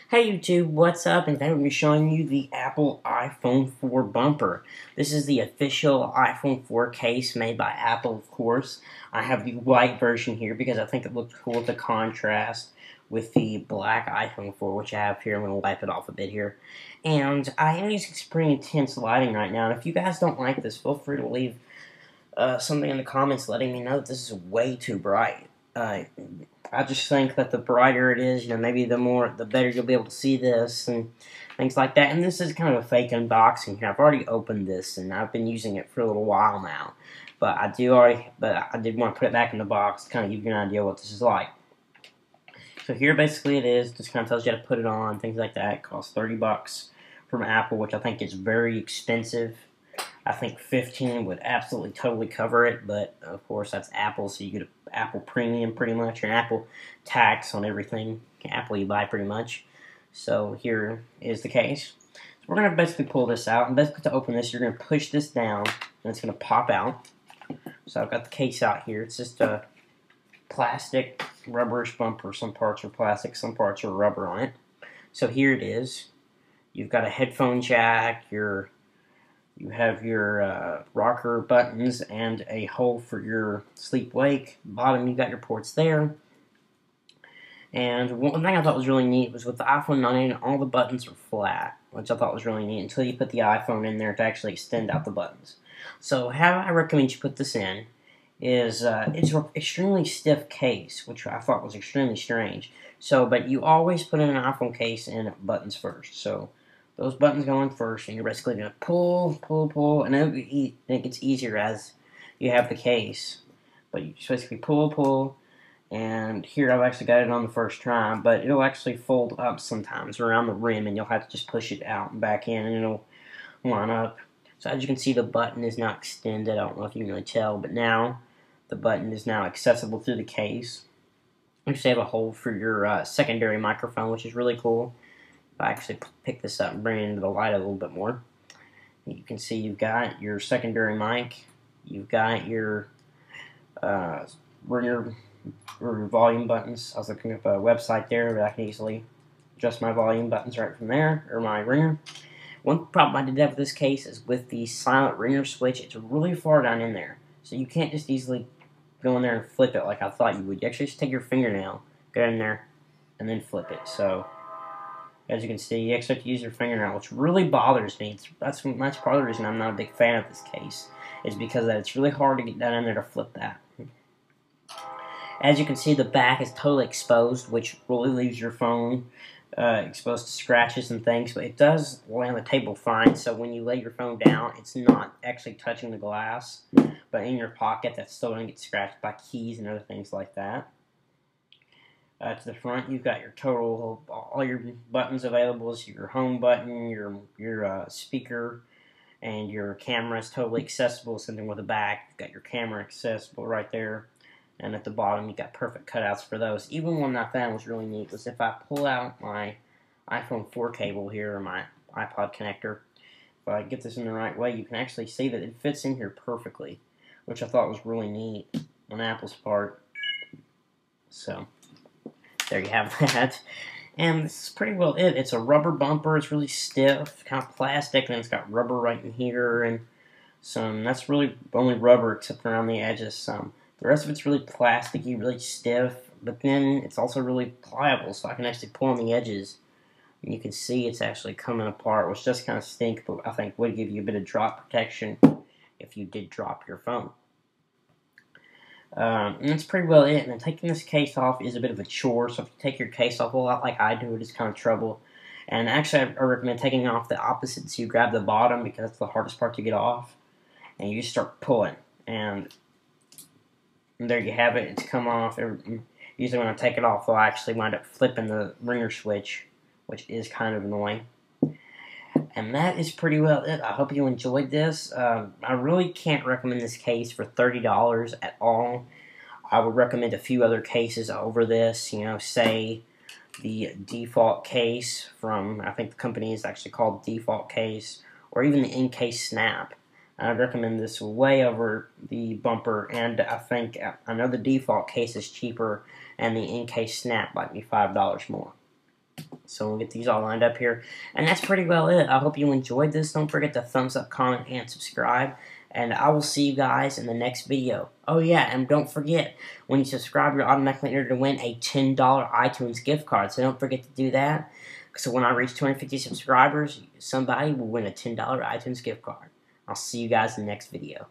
Hey YouTube, what's up? And today I'm going to be showing you the Apple iPhone 4 bumper. This is the official iPhone 4 case made by Apple, of course. I have the white version here because I think it looks cool with the contrast with the black iPhone 4, which I have here. I'm going to wipe it off a bit here. And I am using some pretty intense lighting right now. And if you guys don't like this, feel free to leave something in the comments letting me know that this is way too bright. I just think that the brighter it is, maybe the better you'll be able to see this and things like that. And this is kind of a fake unboxing here. I've already opened this and I've been using it for a little while now. But I did want to put it back in the box to kind of give you an idea what this is like. So here basically it is, just kind of tells you how to put it on, things like that. It costs $30 from Apple, which I think is very expensive. I think 15 would absolutely totally cover it, but of course that's Apple, so you get an Apple Premium pretty much, or an Apple tax on everything Apple you buy pretty much. So here is the case. So we're going to basically pull this out, and basically to open this you're going to push this down, and it's going to pop out. So I've got the case out here. It's just a plastic rubberish bumper. Some parts are plastic, some parts are rubber on it. So here it is. You've got a headphone jack, you have your rocker buttons and a hole for your sleep-wake. Bottom, you got your ports there. And one thing I thought was really neat was with the iPhone 9, all the buttons are flat, which I thought was really neat until you put the iPhone in there to actually extend out the buttons. So how I recommend you put this in is it's an extremely stiff case, which I thought was extremely strange. So, but you always put in an iPhone case and buttons first. So those buttons go in first, and you're basically going to pull, and it gets easier as you have the case. But you just basically pull, and here I've actually got it on the first try, but it'll actually fold up sometimes around the rim, and you'll have to just push it out and back in, and it'll line up. So as you can see, the button is now extended. I don't know if you can really tell, but now the button is now accessible through the case. You actually have a hole for your secondary microphone, which is really cool. If I actually pick this up and bring it into the light a little bit more, you can see you've got your secondary mic, you've got your ringer or volume buttons. I was looking up a website there, but I can easily adjust my volume buttons right from there, or my ringer. One problem I did have with this case is with the silent ringer switch, it's really far down in there, so you can't just easily go in there and flip it like I thought you would. You actually just take your fingernail, go in there, and then flip it. So as you can see, you actually have to use your fingernail, which really bothers me. That's part of the reason I'm not a big fan of this case, is because it's really hard to get down in there to flip that. As you can see, the back is totally exposed, which really leaves your phone exposed to scratches and things, but it does lay on the table fine, so when you lay your phone down, it's not actually touching the glass, but in your pocket, that's still going to get scratched by keys and other things like that. To the front, you've got your all your buttons available. So your home button, your speaker, and your camera is totally accessible. Something with a back, you've got your camera accessible right there. And at the bottom, you've got perfect cutouts for those. Even one I found was really neat was if I pull out my iPhone 4 cable here, or my iPod connector, if I get this in the right way, you can actually see that it fits in here perfectly, which I thought was really neat on Apple's part. So there you have that. And this is pretty well it. It's a rubber bumper. It's really stiff, kind of plastic, and it's got rubber right in here, and that's really only rubber except around the edges. The rest of it's really plasticky, really stiff, but then it's also really pliable, so I can actually pull on the edges, and you can see it's actually coming apart, which does kind of stink, but I think would give you a bit of drop protection if you did drop your phone. And that's pretty well it. And then taking this case off is a bit of a chore, so if you take your case off a lot like I do, it is kind of trouble. And actually, I recommend taking off the opposite, so you grab the bottom, because that's the hardest part to get off, and you just start pulling, and there you have it. It's come off. Usually when I take it off, I'll actually wind up flipping the ringer switch, which is kind of annoying. And that is pretty well it. I hope you enjoyed this. I really can't recommend this case for $30 at all. I would recommend a few other cases over this. Say the default case from, I think the company is actually called Default Case, or even the in-case snap. I'd recommend this way over the bumper, and I know the default case is cheaper, and the in-case snap might be $5 more. So we'll get these all lined up here. And that's pretty well it. I hope you enjoyed this. Don't forget to thumbs up, comment, and subscribe. And I will see you guys in the next video. Oh yeah, and don't forget, when you subscribe, you're automatically entered to win a $10 iTunes gift card. So don't forget to do that. So when I reach 250 subscribers, somebody will win a $10 iTunes gift card. I'll see you guys in the next video.